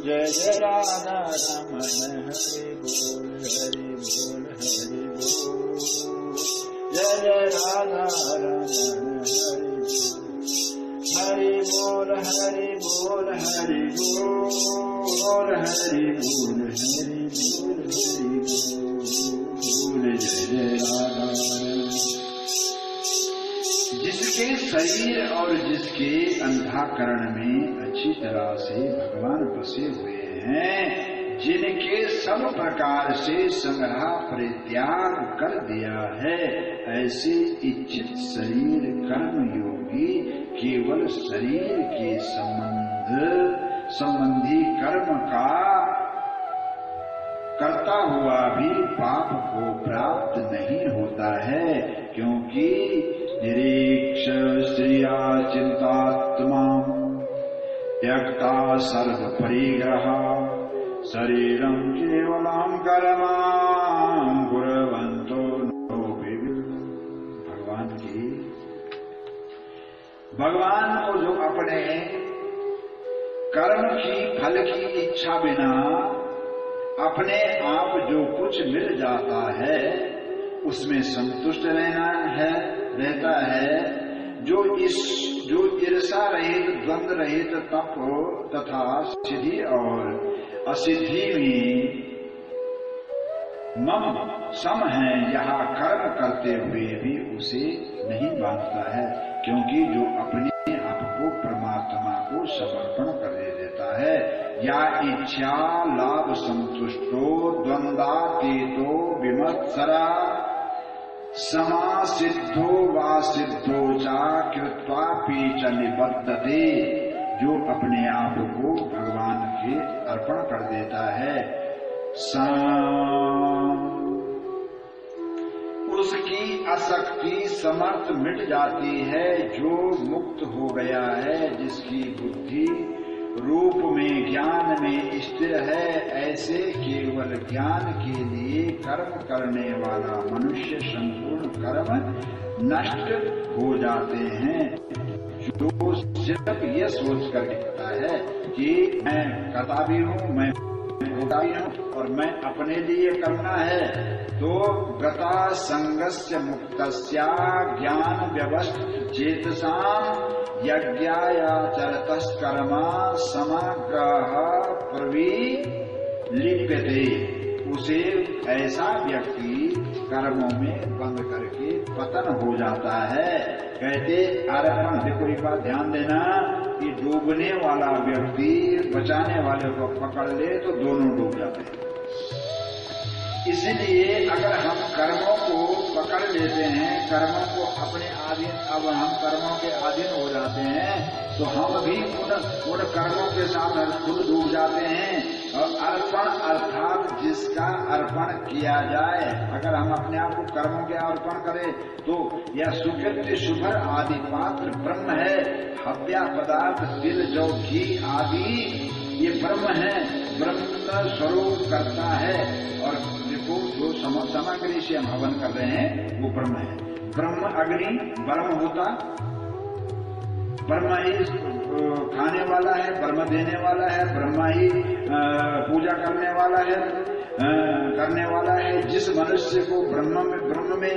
जय जय राधा रमण हरि बोल हरि बोल हरि बोल। जय जय राधा रमण हरि बोल हरि बोल हरि बोल हरि बोल हरि बोल हरि बोल। जय जय राधा। जिसके शरीर और जिसके अंतःकरण में अच्छी तरह से भगवान बसे हुए हैं, जिनके सब प्रकार से संग्रह परित्याग कर दिया है, ऐसे इच्छित शरीर कर्म योगी केवल शरीर के संबंधी कर्म का करता हुआ भी पाप को प्राप्त नहीं होता है, क्योंकि निरीक्ष श्रिया चिंतात्मा त्यक्ता सर्व परिग्रह शरीरम केवलम कर्मं कुर्वन्तो नो विविध। भगवान को जो अपने कर्म की फल की इच्छा बिना अपने आप जो कुछ मिल जाता है उसमें संतुष्ट रहता है, जो ईर्षा रहित द्वंद्व रहित तप तथा सिद्धि और असिद्धि में मम सम है, यहाँ कर्म करते हुए भी उसे नहीं बांधता है, क्योंकि जो अपने आप को परमात्मा को समर्पण कर देता है, या इच्छा लाभ संतुष्टो द्वंद्वातीतो विमत्सरा समासिद्धो वा सिद्धो चा कृत्वापि च निबद्धते, जो अपने आप को भगवान के अर्पण कर देता है, उसकी आसक्ति समर्थ मिट जाती है, जो मुक्त हो गया है, जिसकी बुद्धि रूप में ज्ञान में स्थिर है, ऐसे केवल ज्ञान के लिए कर्म करने वाला मनुष्य संपूर्ण कर्म नष्ट हो जाते हैं, जो सिर्फ ये सोच कर कहता है कि मैं करता भी हूँ, मैं होता भी हूँ और मैं अपने लिए करना है, तो गता संगस्य मुक्तस्या ज्ञान व्यवस्थित चेतसाम यज्ञायाचरतस्कर्मा समग्रह प्रविलिप्यते। उसे ऐसा व्यक्ति कर्मों में बंद करके पतन हो जाता है। कहते अर्पण, देखो एक बात ध्यान देना कि डूबने वाला व्यक्ति बचाने वाले को पकड़ ले तो दोनों डूब जाते हैं। इसलिए अगर हम कर्मों को पकड़ लेते हैं, कर्मों को अपने अधीन, अब हम कर्मों के अधीन हो जाते हैं, तो हम भी उन कर्मों के साथ खुद डूब जाते हैं। और अर्पण अर्थात जिसका अर्पण किया जाए, अगर हम अपने आप को कर्मों के अर्पण करें तो यह सुकृत्य शुभर आदि पात्र ब्रह्म है, हव्या पदार्थ तिल जौ घी आदि ये ब्रह्म है, ब्रह्म स्वरूप करता है। और देखो जो सामग्री से हम हवन कर रहे हैं वो ब्रह्म है। ब्रह्म अग्नि ब्रह्म होता, ब्रह्म ही खाने वाला है, ब्रह्म देने वाला है, ब्रह्म ही पूजा करने वाला है। जिस मनुष्य को ब्रह्म में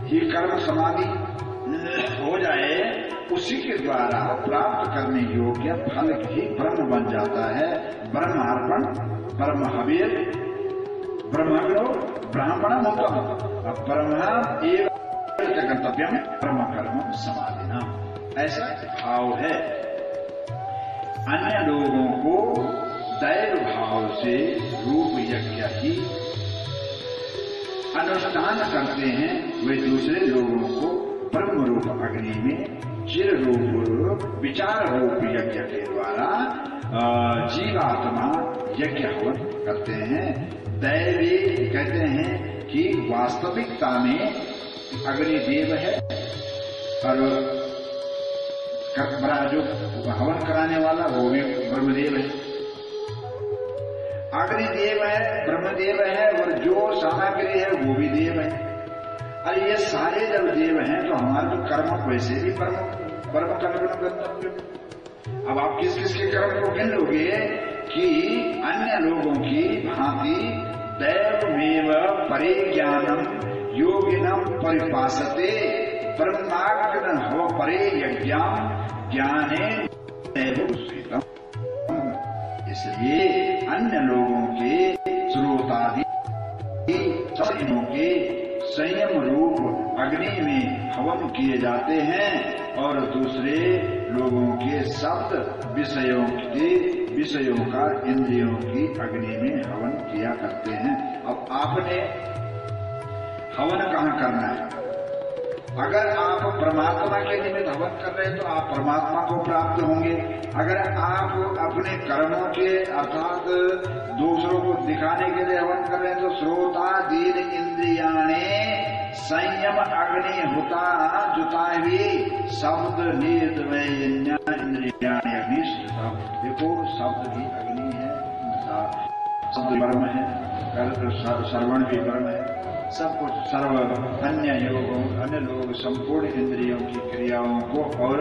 ही कर्म समाधि हो जाए, उसी के द्वारा प्राप्त करने योग्य फल ही ब्रह्म बन जाता है। ब्रह्म अर्पण, ब्रह्म हवीर, ब्रह्मग्नो ब्राह्मणम उत्तम, ब्रह्म एव गंतव्यम ब्रह्म कर्म समाधिना, ऐसा भाव है। अन्य लोगों को दैव भाव से रूप यज्ञ ही अनुष्ठान करते हैं, वे दूसरे लोगों को ब्रह्म रूप अग्नि में चिर रूप विचार रूप यज्ञ के द्वारा जीवात्मा यज्ञ हवन करते हैं। दैवी कहते हैं कि वास्तविकता में अग्निदेव है और जो हवन कराने वाला वो भी ब्रह्मदेव है। अग्निदेव है, ब्रह्मदेव है, और जो सामग्री है वो भी देव है। अरे ये सारे जब देव हैं तो हमारे तो कर्म वैसे भी कर्म कर्म गंतव्य। अब आप किस किस के कर्म को गिन लोगे कि अन्य लोगों की भांति दैवमेव परे ज्ञानम योगिनम परिपासते ब्रह्माग्न हो परे यज्ञाम ज्ञाने दैवोषितम। इसलिए अन्य लोगों के श्रोतादि सैनों के संयम रूप अग्नि में हवन किए जाते हैं और दूसरे लोगों के शब्द विषयों का इंद्रियों की अग्नि में हवन किया करते हैं। अब आपने हवन कहाँ करना है? अगर आप परमात्मा के निमित्त हवन कर रहे हैं तो आप परमात्मा को प्राप्त होंगे। अगर आप अपने कर्मों के अर्थात दूसरों को दिखाने के लिए हवन कर रहे हैं तो श्रोता दीन इंद्रियाणे संयम अग्नि होता जुता भी शब्द निर्दय इंद्रियाणे अग्निष्ठता। देखो शब्द भी अग्नि है, शब्द ब्रह्म है, श्रवण भी ब्रह्म है, सब कुछ सर्व अन्य लोग संपूर्ण इंद्रियों की क्रियाओं को और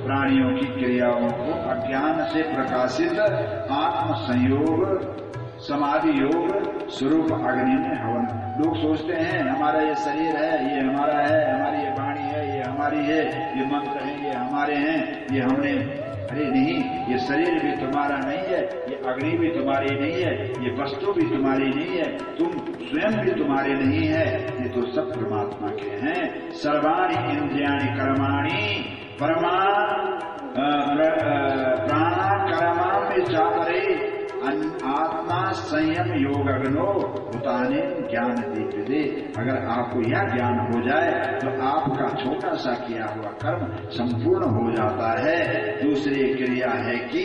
प्राणियों की क्रियाओं को अज्ञान से प्रकाशित आत्म संयोग समाधि योग स्वरूप अग्नि में हवन। लोग सोचते हैं हमारा ये शरीर है, ये हमारा है, हमारी ये वाणी है, ये हमारी है, ये मंत्र है, ये हमारे हैं, ये हमने। अरे नहीं, ये शरीर भी तुम्हारा नहीं है, ये अग्नि भी तुम्हारी नहीं है, ये वस्तु भी तुम्हारी नहीं है, तुम स्वयं भी तुम्हारे नहीं है, ये तो सब परमात्मा के हैं। सर्वाणि इंद्रियाणि कर्माणि प्राणा कर्मा में जापरे आत्मा संयम योग अग्नो उताने ज्ञान दीपदे। अगर आपको यह ज्ञान हो जाए तो आपका छोटा सा किया हुआ कर्म संपूर्ण हो जाता है। दूसरी क्रिया है कि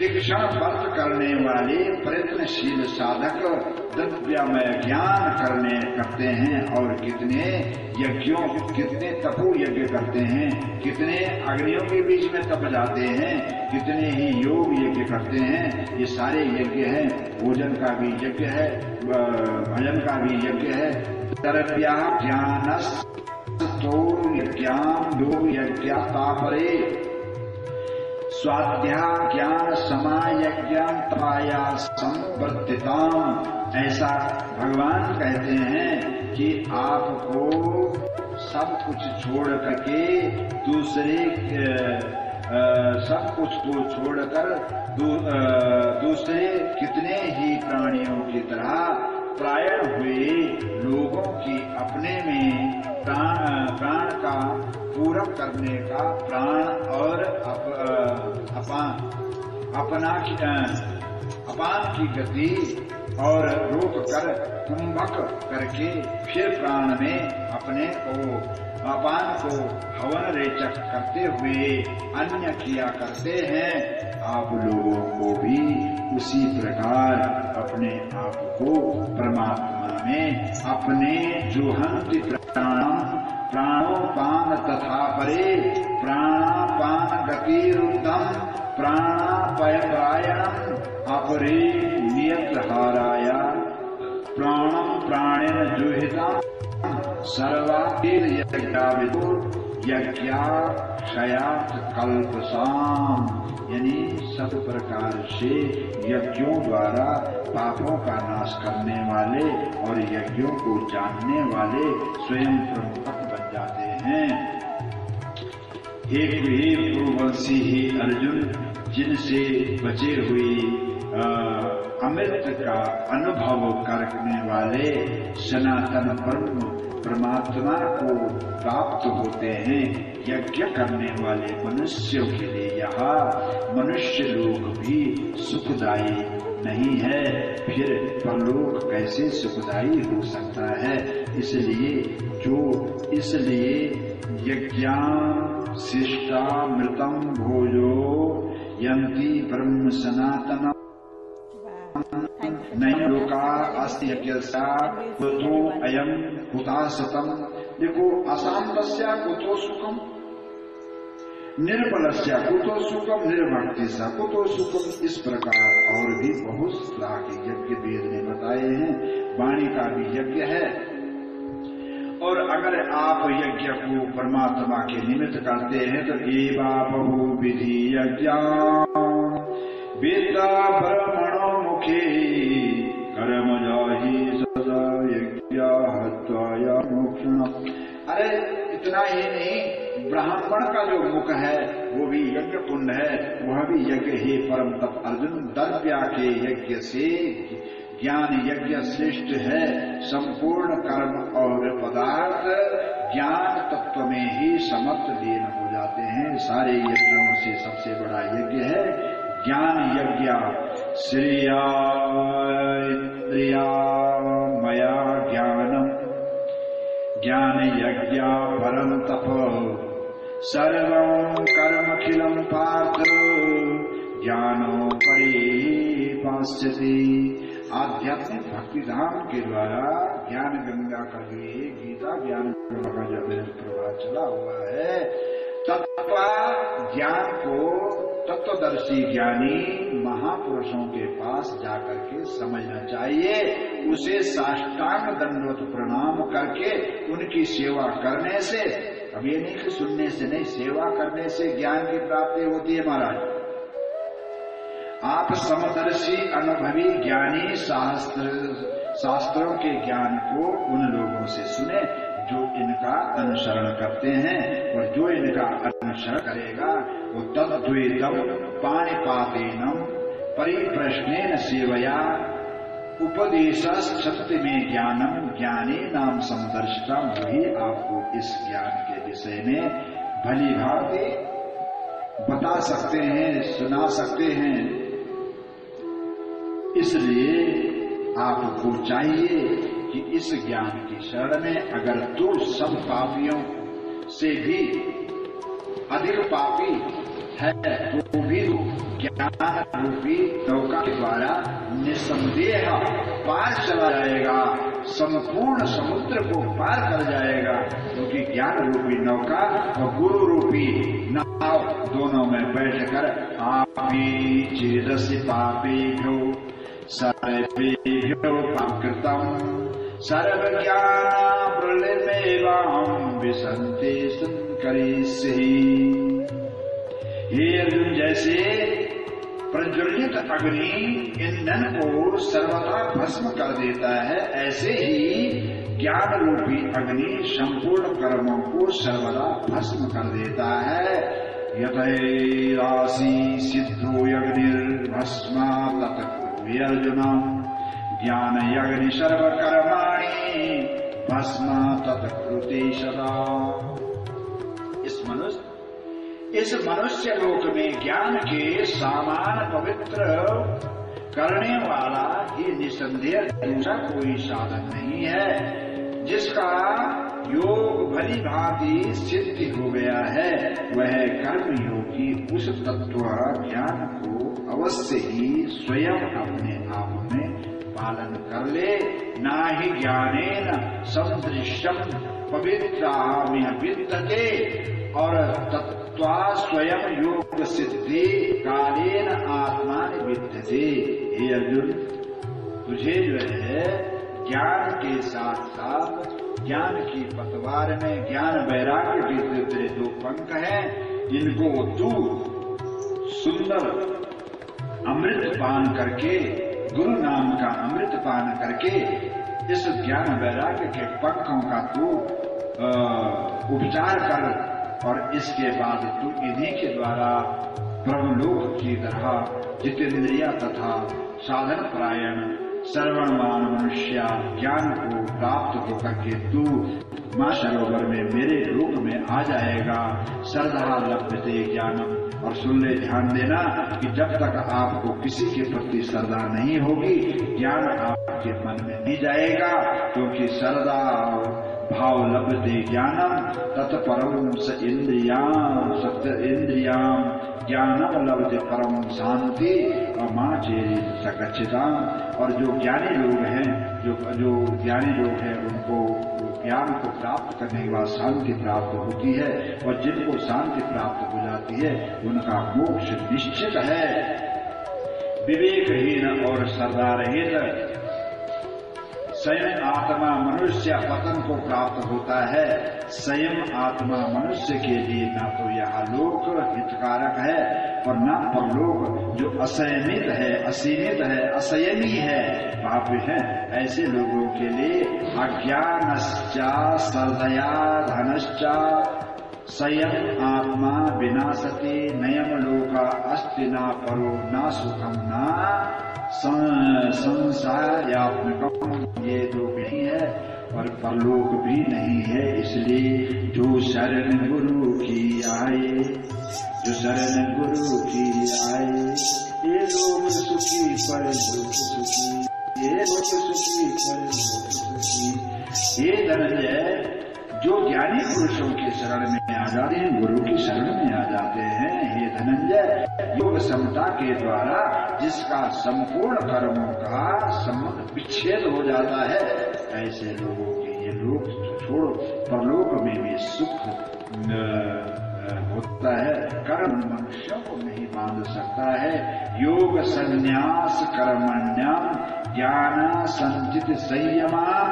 तीक्ष्ण व्रत करने वाले प्रयत्नशील साधक द्रव्यमय ज्ञान करते हैं और कितने तपो यज्ञ करते हैं, कितने अग्नियों के बीच में तप जाते हैं, कितने ही योग यज्ञ करते हैं। ये सारे यज्ञ हैं, भोजन का भी यज्ञ है, भजन का भी यज्ञ है। द्रव्या ज्ञानस तो यज्ञाम योग यज्ञ तापरे स्वाध्या ज्ञान समायज्ञान तपाया संवर्धिताम। ऐसा भगवान कहते हैं कि आपको सब कुछ छोड़ करके सब कुछ को छोड़कर दूसरे कितने ही प्राणियों की तरह प्रायण हुए लोगों की अपने में प्राण का पूरक करने का प्राण और अपान की गति और रोक कर कुंभक करके फिर प्राण में अपने को अपान को हवन रेचक करते हुए अन्य किया करते हैं। आप लोगों को भी उसी प्रकार अपने आप को परमात्मा में अपने जुहन्ति प्राणोपान तथा परे प्राणापान गतिरुद्धम प्राणापयपरायणम अपरे नियतहाराया प्राणम प्राणेन जुहिता सर्वातिर यज्ञाविदो यज्ञाक्षयात् कल्पसाम। यानी सब प्रकार से यज्ञों द्वारा पापों का नाश करने वाले और यज्ञों को जानने वाले स्वयं प्रमुख बन जाते हैं। एक ही पूर्ववंशी ही अर्जुन जिनसे बचे हुए अमृत का अनुभव करने वाले सनातन ब्रह्म परमात्मा को प्राप्त होते हैं। यज्ञ करने वाले मनुष्यों के लिए यह मनुष्य लोक भी सुखदायी नहीं है, फिर परलोक कैसे सुखदायी हो सकता है। इसलिए यज्ञां शिष्टामृतं भोजो यन्ति ब्रह्म सनातनम् नैव लोका अस्ति यज्ञस्या कुतो अयं हुताशतम्। देखो, अशांतस्या कुतो सुखम, निर्बलस्या कुतो सुखम, निर्भक्तिस्या कुतो सुखम। इस प्रकार और भी बहुत तरह के यज्ञ वेद ने बताए हैं। वाणी का भी यज्ञ है, और अगर आप यज्ञ को परमात्मा के निमित्त करते हैं तो एवा बहु विधि यज्ञ वेदा ब्रह्मण इतना ही नहीं, ब्राह्मण का जो मुख है वो भी यज्ञ कुंड है, वह भी यज्ञ ही परम तप। अर्जुन, द्रव्या के यज्ञ से ज्ञान यज्ञ श्रेष्ठ है। संपूर्ण कर्म और पदार्थ ज्ञान तत्व में ही समर्थ लीन हो जाते हैं। सारे यज्ञों से सबसे बड़ा यज्ञ है ज्ञान यज्ञ। श्रेया इंद्रिया मया ज्ञानम ज्ञान यज्ञ परम तप। सर्वं कर्मखिलं पार्थ ज्ञानो परिपास्यति। आध्यात्मिक भक्ति धाम के द्वारा ज्ञान गंगा का ये गीता ज्ञान गंगा का जो प्रभाव चला हुआ है, तत्व ज्ञान को तत्वदर्शी ज्ञानी महापुरुषों के पास जाकर के समझना चाहिए। उसे साष्टांग दंडवत प्रणाम करके उनकी सेवा करने से, अब ये नहीं कि सुनने से नहीं, सेवा करने से ज्ञान की प्राप्ति होती है महाराज। आप समदर्शी अनुभवी ज्ञानी शास्त्रों के ज्ञान को उन लोगों से सुने जो इनका अनुसरण करते हैं, और जो इनका अनुसरण करेगा वो तद्द्वैतम पाणिपातेनम परिप्रश्नेन सेवया उपदेशश्चत्ति में ज्ञानम ज्ञानी नाम समदर्शिता। वही आपको इस ज्ञान के विषय में भली भांति बता सकते हैं, सुना सकते हैं। इसलिए आपको चाहिए कि इस ज्ञान की शरण में, अगर तू सब पापियों से भी अधिक पापी है तो भी ज्ञान रूपी नौका के द्वारा निसंदेह पार चला जाएगा, संपूर्ण समुद्र को पार कर जाएगा। क्योंकि ज्ञान रूपी नौका और गुरु रूपी नाव दोनों में बैठकर आपी चेदसि पापेभ्यो सर्वेभ्यो पापकृतम् सर्वज्ञान प्रलयमेवाहं विसन्ति संकरिष्यहि। हे अर्जुन, जैसे प्रज्वलित अग्नि ईंधन को सर्वथा भस्म कर देता है, ऐसे ही ज्ञान रूपी अग्नि संपूर्ण कर्मों को सर्वदा भस्म कर देता है। यथैरासी सिद्धो अग्निर्भस्मा तत् अर्जुन ज्ञान यज्ञ सर्वकर्माणि भस्मा तत्कृते सदा। इस मनुष्य लोक में ज्ञान के समान पवित्र करने वाला ही निसंदेह दूसरा कोई साधन नहीं है। जिसका योग भली भांति सिद्धि हो गया है, वह कर्म योगी उस तत्व ज्ञान को अवश्य ही स्वयं अपने आप में पालन कर ले। ना ही ज्ञानेन सदृशम पवित्रामिह विद्यते। और तत्वा स्वयं योग सिद्धि कालेन आत्मान विद्यते। हे अर्जुन, तुझे जो है ज्ञान के साथ साथ ज्ञान की पतवार में ज्ञान वैराग्य के तेरे दो पंख हैं, इनको तू सुंदर अमृत पान करके, गुरु नाम का अमृत पान करके इस ज्ञान वैराग्य के पंखों का तू उपचार कर। और इसके बाद तू इन्हीं के द्वारा ब्रह्मलोक की तरह जितेंद्रिय तथा साधन परायण सर्वणवान मनुष्य ज्ञान को प्राप्त होकर के तू मां सरोवर में मेरे लोक में आ जाएगा। श्रद्धा लभ्यते ज्ञानम। और सुन ले, ध्यान देना कि जब तक आपको किसी के प्रति श्रद्धा नहीं होगी, ज्ञान आपके मन में नहीं जाएगा। क्योंकि श्रद्धा भाव लभ्यते ज्ञानम तत्परम स इंद्रियाम सत्य इंद्रियाम ज्ञानम लभ्यते परम शांति और मां चेरी सगच्छिताम। और जो ज्ञानी लोग हैं, जो ज्ञानी लोग हैं, उनको ज्ञान को प्राप्त करने के बाद शांति प्राप्त होती है। और जिनको शांति प्राप्त हो जाती है उनका मोक्ष निश्चित है। विवेकहीन और श्रद्धा रहित स्वयं आत्मा मनुष्य पतन को प्राप्त होता है। स्वयं आत्मा मनुष्य के लिए न तो यह लोक हितकारक है और न परलोक जो असयमित है, असीमित है, असयमी है, पाप है। ऐसे लोगों के लिए अज्ञानश्चा सर्दया धनश्चा स्वयं आत्मा विनाशते नयम लोका अस्ति न परो न सुखम न संसायात्मकम। ये लोक नहीं है और परलोक भी नहीं है। इसलिए जो शरण गुरु की आए, जो शरण गुरु की आए, ये लोग सुखी परलोक सुखी, ये लोग सुखी परलोक सुखी। ये धनंजय जो ज्ञानी पुरुषों के शरण में आ जाते हैं, गुरु की शरण में आ जाते हैं, हे धनंजय, योग समता के द्वारा जिसका संपूर्ण कर्मों का संबंध विच्छेद हो जाता है, ऐसे लोगों के ये लोग छोड़ो परलोक में भी सुख होता है। कर्म मनुष्यों को नहीं बांध सकता है। योग संन्यास कर्मण्यम ज्ञान संचित संयमान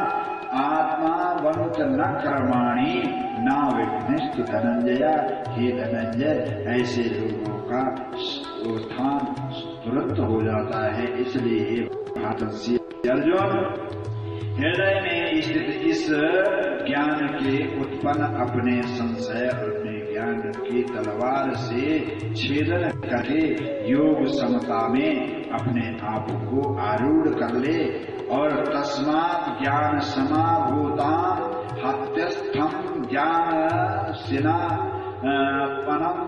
आत्मा वंत न कर्माणि न विघ्निष्ट धनंजय। हे धनंजय, ऐसे लोगों का उत्थान तुरंत हो जाता है। इसलिए अर्जुन, हृदय में स्थित इस ज्ञान के उत्पन्न अपने संशय और अपने ज्ञान की तलवार से छेदन करके योग समता में अपने आप को आरूढ़ कर ले और तस्मात् ज्ञान समाभूतां हत्यस्थं ज्ञान सिनापनम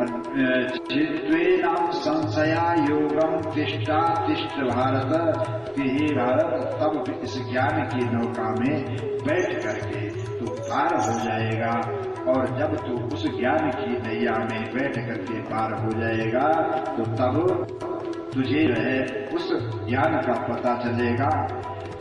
चित्वेन संशया योगम तिष्ठा तिष्ठ भारत। हे भारत, तब इस ज्ञान की नौका में बैठ करके तू पार हो जाएगा। और जब तू उस ज्ञान की नैया में बैठ करके पार हो जाएगा तो तब तुझे उस ज्ञान का पता चलेगा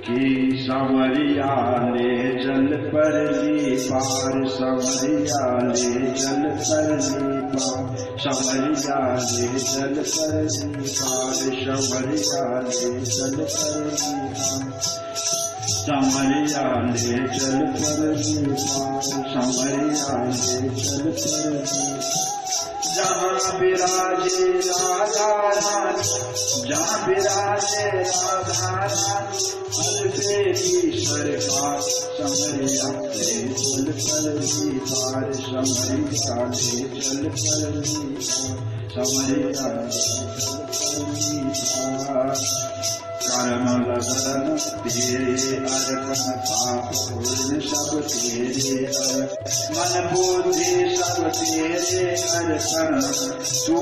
कि संवरिया ले चल परली पार, संवरिया ले चल परली पार, संवरिया ले चल परली पार, संवरिया ले चल परली पार, संवरिया ले चल परली पार, संवरिया ले चल परली पार। जहाँ विराजे राधा रानी, जहाँ विराजे राधा रानी, अल्पेश्वर का संवरिया ले चल परली पार, संवरिया ले चल परली पार, संवरिया ले चल परली पार। कर्म लगन तेरे अर्पण, पाप पूर्ण सब तेरे अर्पण, मन बुद्धि सब तेरे अर्पण। तू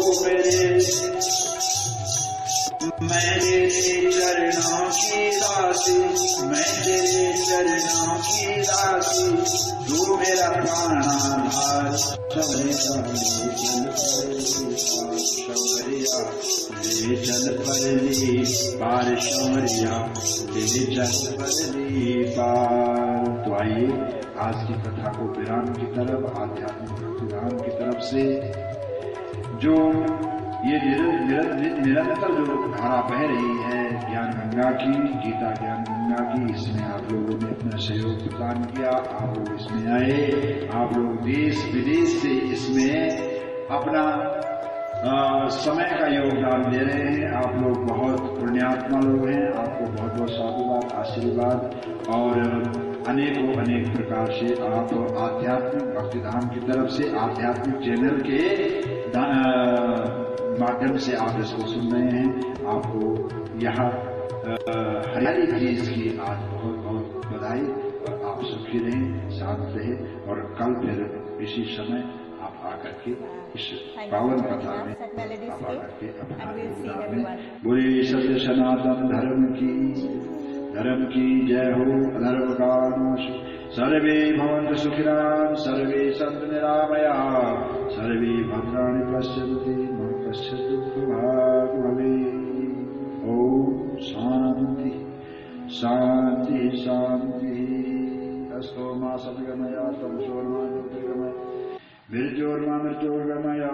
मैं तेरे चरणों की दासी, मैं तेरे चरणों की दासी, तू मेरा प्राणाधार। संवरिया ले चल परली पार, संवरिया ले चल परली पार। तो आइए आज की कथा को विराम की तरफ, आध्यात्मिक भक्तिधाम की तरफ से जो ये निरंतर जो धारा बह रही है ज्ञान गंगा की, गीता ज्ञान गंगा की, इसमें आप लोगों ने अपना सहयोग प्रदान किया। आप लोग इसमें आए, आप लोग देश विदेश से इसमें अपना समय का योगदान दे रहे हैं। आप लोग बहुत पुण्यात्मा लोग हैं। आपको बहुत बहुत साधुवाद, आशीर्वाद और अनेक प्रकार से आप आध्यात्मिक भक्तिधाम की तरफ से आध्यात्मिक चैनल के माध्यम से आप इसको सुन रहे हैं। आपको यहाँ हरियाली चीज की आज बहुत बहुत बधाई और आप सुखी रहें, शांत रहे और कल फिर इसी समय आप आकर के इस पावन कथा में आप आकर के अपना योगदान में बोले सत्य सनातन धर्म की जय हो। अधर्म का नाश। सर्वे भवन्तु सुखिनः, सर्वे सन्तु निरामयाः, सर्वे भद्राणि पश्यन्तु मा कश्चित् दुःखभाग् भवेत्। ओम शांति शांति शांति। अस्तो मा सद्गमया तमसो मा ज्योतिर्गमय, मृत्योर्मा मृत्योर्गमया।